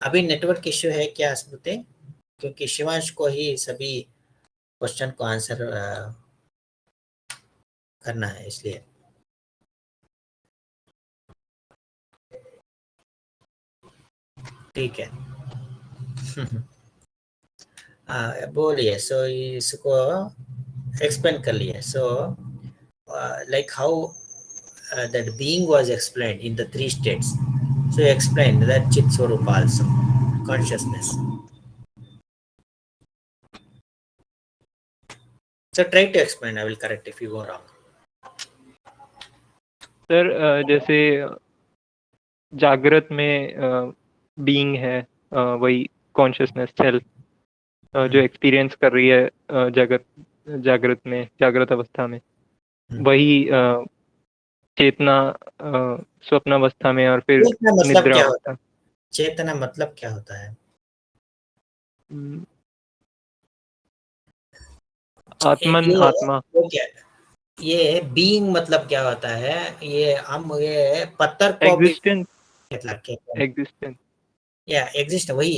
अभी नेटवर्क इश्यू है क्या स्मृति? क्योंकि शिवांश को ही सभी क्वेश्चन को आंसर करना है, इसलिए। ठीक है। बोलिए। सो इसको एक्सप्लेन कर लिए। So like how that being was explained in the three states. So you explained that Chit Swarup also, consciousness. So try to explain, I will correct if you go wrong. Sir जैसे जागृत में being है, वही consciousness self जो experience कर रही है जागृत में, जागृत अवस्था में, वही चेतना स्वप्नावस्था में, और फिर चेतना मतलब निद्रा क्या अवस्था। होता है? चेतना मतलब क्या होता है? आत्मन, आत्मा। ये बीइंग मतलब क्या होता है? ये हम ये पत्थर को भी एग्जिस्टेंस, एग्जिस्टेंस या एग्जिस्ट, वही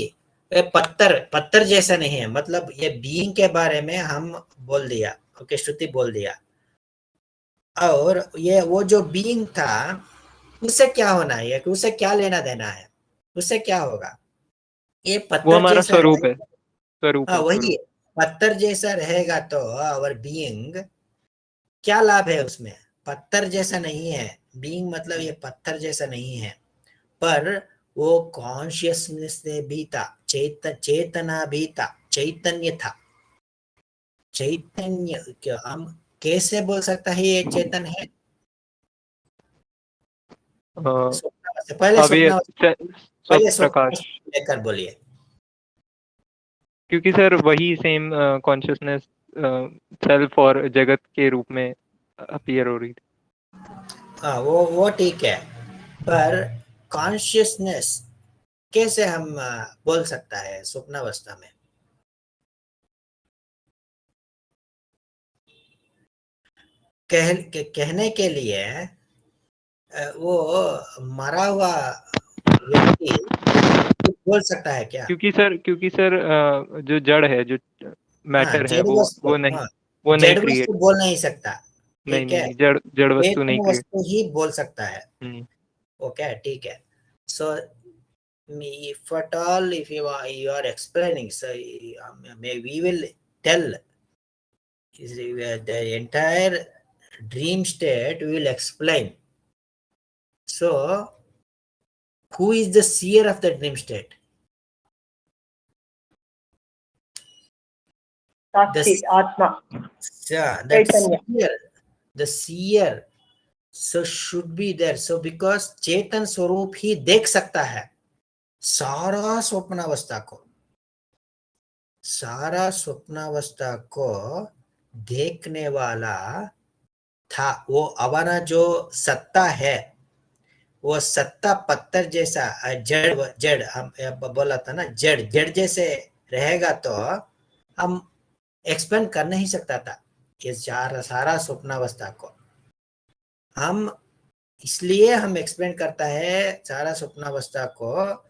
ये पत्थर जैसा नहीं है। मतलब ये बीइंग के बारे में हम बोल दिया, ओके, श्रुति बोल दिया। और ये वो जो बीइंग था उससे क्या होना है, उससे क्या लेना देना है, उससे क्या होगा? ये वो पत्थर हमारा जैसा स्वरूप है, स्वरूप हाँ है, वही स्वरूप। पत्थर जैसा रहेगा तो आवर बीइंग क्या लाभ है उसमें? पत्थर जैसा नहीं है बीइंग, मतलब ये पत्थर जैसा नहीं है, पर वो कॉन्शियसनेस से भी था, चेतना भी था, चैतन्य था। चैतन्य क्या हम कैसे बोल सकता है ये चेतन है? पहले अवय स्वप्न प्रकाश, लेकर बोलिए। क्योंकि सर वही सेम कॉन्शियसनेस सेल्फ और जगत के रूप में अपीयर हो रही थी। हाँ वो ठीक है, पर कॉन्शियसनेस कैसे हम बोल सकता है स्वप्नावस्था में? कहने के लिए वो मरा हुआ व्यक्ति बोल सकता है क्या? क्योंकि सर जो जड़ है, जो मैटर है, जड़ वस्तु, वो नहीं जड़ क्रिएट, वस्तु बोल नहीं सकता, नहीं ठीक है, नहीं, जड़ जड़ वस्तु नहीं चेतन क्रिएट। वस्तु ही बोल सकता है। हम्म। ओके, ठीक है। सो if at all, if you are explaining, so we will tell the entire dream state, we will explain. So who is the seer of the dream state? साक्षी आत्मा That Chaitanya. the seer, so should be there. So because चेतन स्वरूप ही देख सकता है सारा स्वप्नावस्था को, सारा स्वप्नावस्था को देखने वाला था, वो हमारा जो सत्ता है, वो सत्ता पत्थर जैसा जड़ जड़ हम बोला था ना, जड़ जड़ जैसे रहेगा तो हम एक्सप्लेन कर नहीं सकता था ये सारा स्वप्नावस्था को। हम इसलिए हम एक्सप्लेन करता है सारा स्वप्नावस्था को,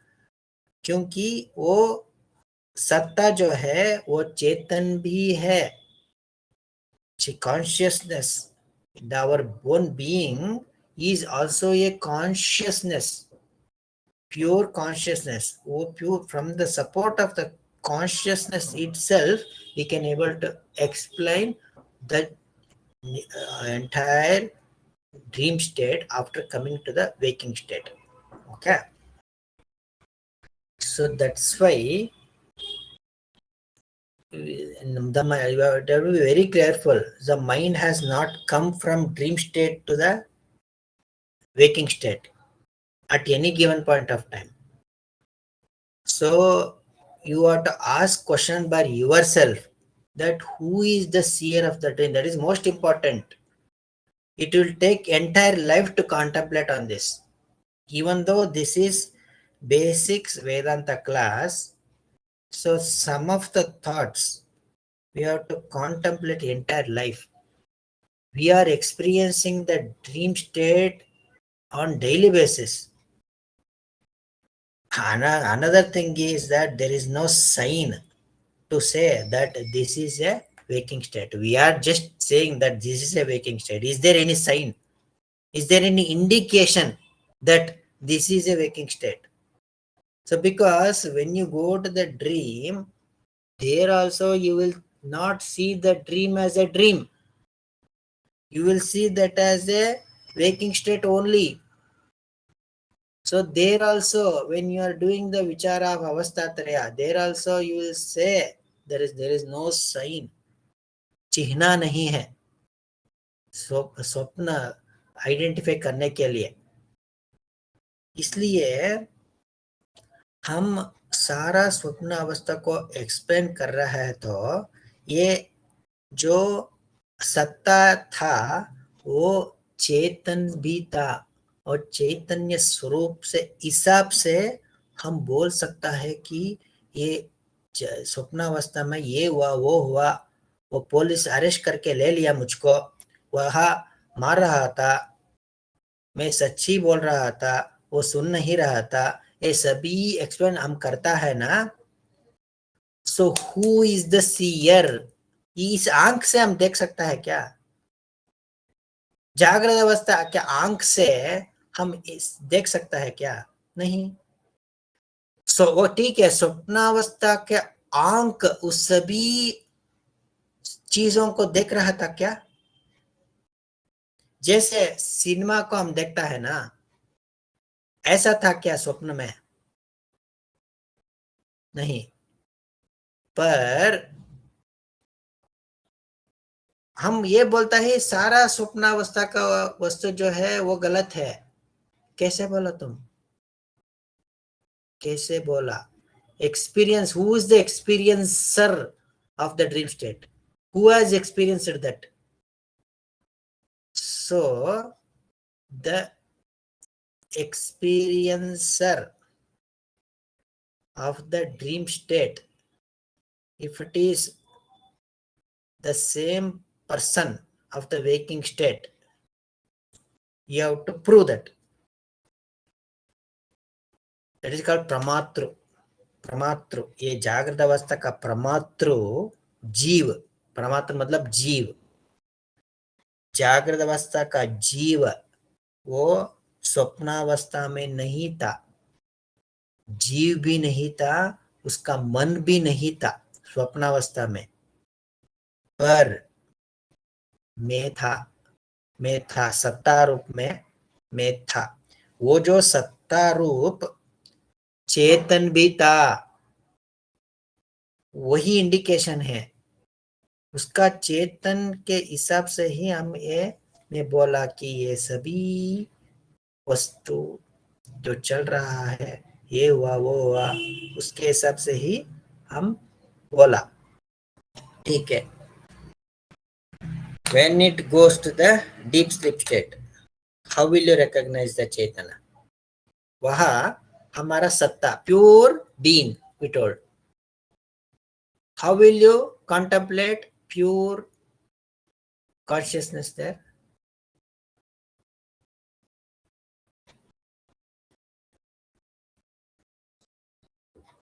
क्योंकि वो सत्ता जो है वो चेतन भी है। Consciousness, our own being is also a consciousness, pure consciousness. Pure, from the support of the consciousness itself, we can able to explain the entire dream state after coming to the waking state. Okay, so that's why you have to be very careful. The mind has not come from dream state to the waking state at any given point of time. So you have to ask question by yourself that who is the seer of the dream. That is most important. It will take entire life to contemplate on this. Even though this is basics Vedanta class, so some of the thoughts we have to contemplate entire life. We are experiencing the dream state on daily basis. Another thing is that there is no sign to say that this is a waking state. We are just saying that this is a waking state. Is there any sign? Is there any indication that this is a waking state? So because when you go to the dream, there also you will not see the dream as a dream. You will see that as a waking state only. So there also, when you are doing the vichara of avastatraya, there also you will say there is no sign, चिन्ह नहीं है स्वप्न identify करने के लिए। इसलिए हम सारा स्वप्न अवस्था को एक्सप्लेन कर रहा है, तो ये जो सत्ता था वो चेतन भी था, और चैतन्य स्वरूप से हिसाब से हम बोल सकता है कि ये स्वप्नावस्था में ये हुआ, वो पुलिस अरेस्ट करके ले लिया मुझको, वहां मार रहा था, मैं सच्ची बोल रहा था, वो सुन नहीं रहा था, ये सभी एक्सप्लेन हम करता है ना। So who is the seer? इस आंख से हम देख सकता है क्या? जागृत अवस्था क्या आंख से हम देख सकता है क्या? नहीं। सो वो ठीक है, स्वप्नावस्था के आंख उस सभी चीजों को देख रहा था क्या? जैसे सिनेमा को हम देखता है ना, ऐसा था क्या स्वप्न में? नहीं। पर हम ये बोलता है सारा स्वप्नावस्था का वस्तु जो है वो गलत है। कैसे बोला तुम? कैसे बोला? Experience, who is the experiencer of the dream state? Who has experienced that? So the experiencer of the dream state, if it is the same person of the waking state, you have to prove that. That is called pramatru. ये जागृत अवस्था का प्रमातृ जीव, परमात्मा मतलब जीव, जागृत अवस्था का जीव वो स्वप्नावस्था में नहीं था, जीव भी नहीं था, उसका मन भी नहीं था स्वप्नावस्था में, पर मैं था सत्ता रूप में मैं था। वो जो सत्ता रूप चेतन भी था, वही इंडिकेशन है। उसका चेतन के हिसाब से ही हम ये ने बोला कि ये सभी वस्तु जो चल रहा है, ये हुआ वो हुआ, उसके हिसाब से ही हम बोला। ठीक है। When it goes to the deep sleep state, how will you recognize the चेतना? वहाँ हमारा सत्ता, pure being, we told. How will you contemplate pure consciousness there?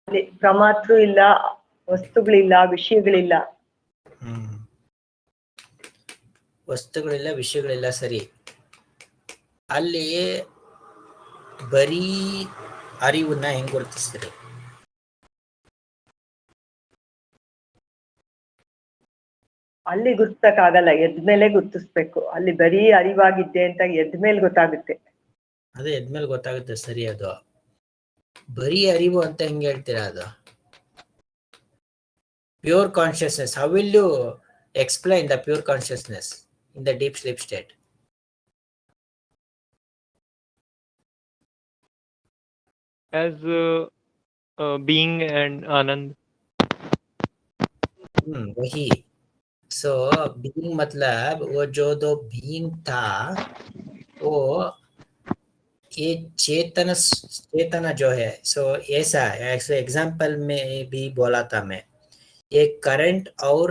ಅಲ್ಲಿ ಪ್ರಮಾತೃ ಇಲ್ಲ, ವಸ್ತುಗಳಿಲ್ಲ, ವಿಷಯಗಳಿಲ್ಲ. ವಸ್ತುಗಳಿಲ್ಲ, ವಿಷಯಗಳಿಲ್ಲ, ಸರಿ. ಅಲ್ಲಿ ಬರೀ ಅರಿವನ್ನ ಹೆಂಗ್ ಗುರುತಿಸ್ತೀರಿ? ಅಲ್ಲಿ ಗುರುತಿಸಕ್ಕಾಗಲ್ಲ, ಎದ್ಮೇಲೆ ಗುರುತಿಸ್ಬೇಕು. ಅಲ್ಲಿ ಬರೀ ಅರಿವಾಗಿದ್ದೆ ಅಂತ ಎದ್ಮೇಲೆ ಗೊತ್ತಾಗುತ್ತೆ. ಅದೇ ಎದ್ಮೇಲೆ ಗೊತ್ತಾಗುತ್ತೆ, ಸರಿ. ಅದು ಬರೀ ಅರಿವು ಅಂತ ಹೆಂಗ್ ಹೇಳ್ತೀರಾ? ಅದು pure consciousness. How will you explain the pure consciousness in the deep sleep state? As being and Anand. वही. सो बीइंग मतलब वो जो दो बीइंग था, वो ये चेतना जो है, सो ऐसा एग्जाम्पल में भी बोला था मैं, एक करंट और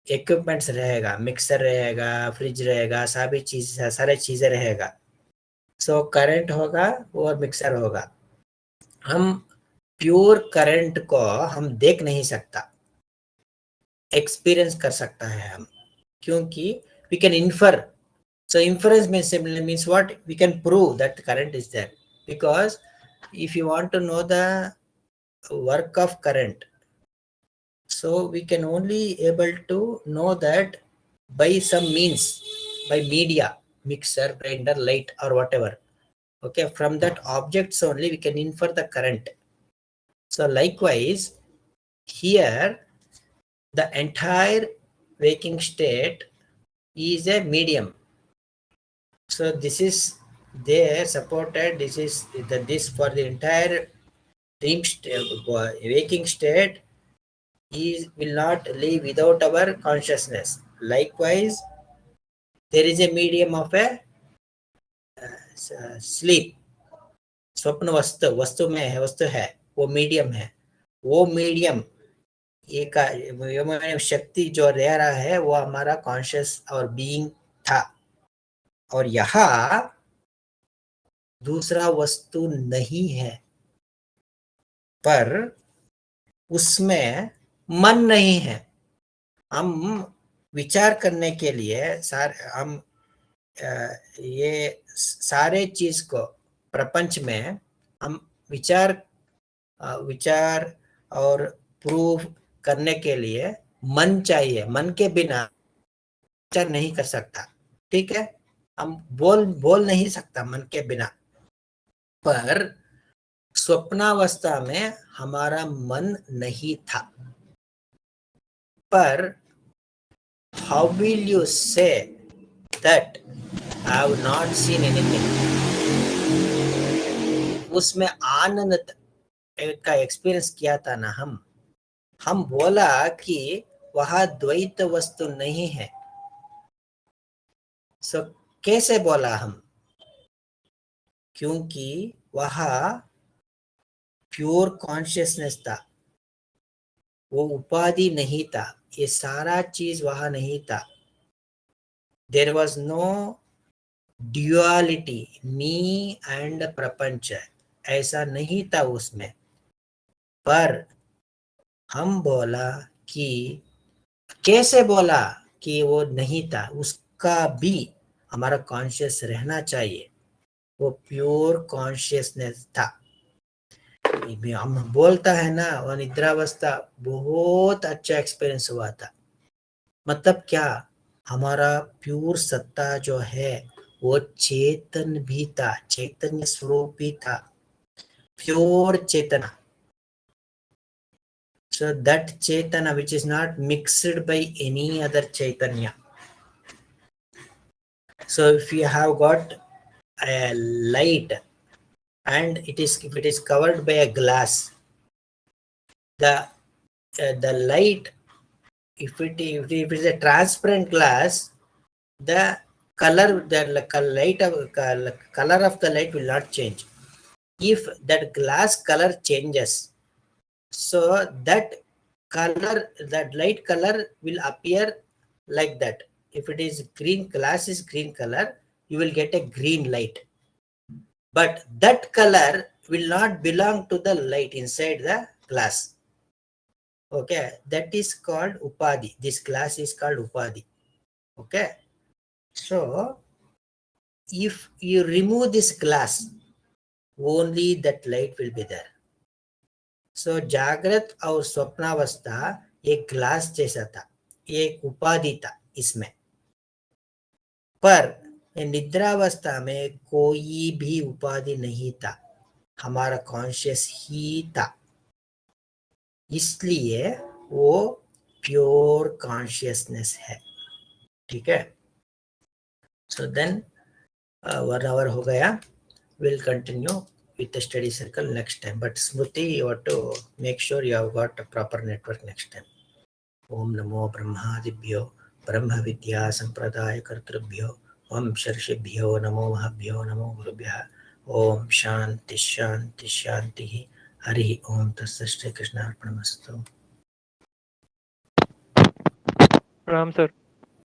इक्विपमेंट्स रहेगा, मिक्सर रहेगा, फ्रिज रहेगा, सारे चीजें रहेगा। सो करंट होगा और मिक्सर होगा। हम प्योर करंट को हम देख नहीं सकता, एक्सपीरियंस कर सकता है हम, क्योंकि we can infer. So inference means what? We can prove that current is there, because if you want to know the work of current, so we can only able to know that by some means, by media, mixer, grinder, light or whatever. Okay, from that objects only we can infer the current. So likewise here the entire waking state is a medium. So this is there supported, this for the entire dream waking state will not live without our consciousness. Likewise there is a medium of a sleep. स्वप्न वस्तु में है, वस्तु है, वो medium है। वो medium एक शक्ति जो रह रहा है वो हमारा कॉन्शियस और बीइंग था, और यहाँ दूसरा वस्तु नहीं है, पर उसमें मन नहीं है। हम विचार करने के लिए हम ये सारे चीज को प्रपंच में हम विचार और प्रूफ करने के लिए मन चाहिए। मन के बिना विचार नहीं कर सकता। ठीक है, हम बोल नहीं सकता मन के बिना। पर स्वप्नावस्था में हमारा मन नहीं था। पर how will you say that I have not seen anything? उसमें आनंद का एक्सपीरियंस किया था ना हम बोला कि वहां द्वैत वस्तु नहीं है। सो कैसे बोला हम? क्योंकि वहां प्योर कॉन्शियसनेस था, वो उपाधि नहीं था, ये सारा चीज वहां नहीं था। There was no duality, me and प्रपंच, ऐसा नहीं था उसमें। पर हम बोला कि कैसे बोला कि वो नहीं था, उसका भी हमारा कॉन्शियस रहना चाहिए, वो प्योर कॉन्शियसनेस था। हम बोलता है ना वो निद्रावस्था बहुत अच्छा एक्सपीरियंस हुआ था, मतलब क्या, हमारा प्योर सत्ता जो है वो चेतन भी था, चैतन्य स्वरूप भी था, प्योर चेतना. So that Chaitana which is not mixed by any other Chaitanya. So if you have got a light and if it is covered by a glass, the light, if it is a transparent glass, the color, the color of the light will not change. If that glass color changes, so that light color will appear like that. If it is green, glass is green color, you will get a green light. But that color will not belong to the light inside the glass. Okay, that is called Upadhi. This glass is called Upadhi. Okay, so if you remove this glass, only that light will be there. सो जागृत और स्वप्नावस्था एक glass जैसा था, एक उपाधि था इसमें, पर निद्रावस्था में कोई भी उपाधि नहीं था, हमारा कॉन्शियस ही था, इसलिए वो प्योर कॉन्शियसनेस है. ठीक है, सो देन 1 hour हो गया, will continue with the study circle next time. But Smriti, you have to make sure you have got a proper network next time. Om Namo Brahmadibhyo Brahma Vidya Sampradaya Kartrubhyo Om Sharshibhyo Namo Mahabhyo Namo Gurubhya Om Shanti Shanti Shanti Hari Om Tassya Krishna Arpanamastu. Ram sir.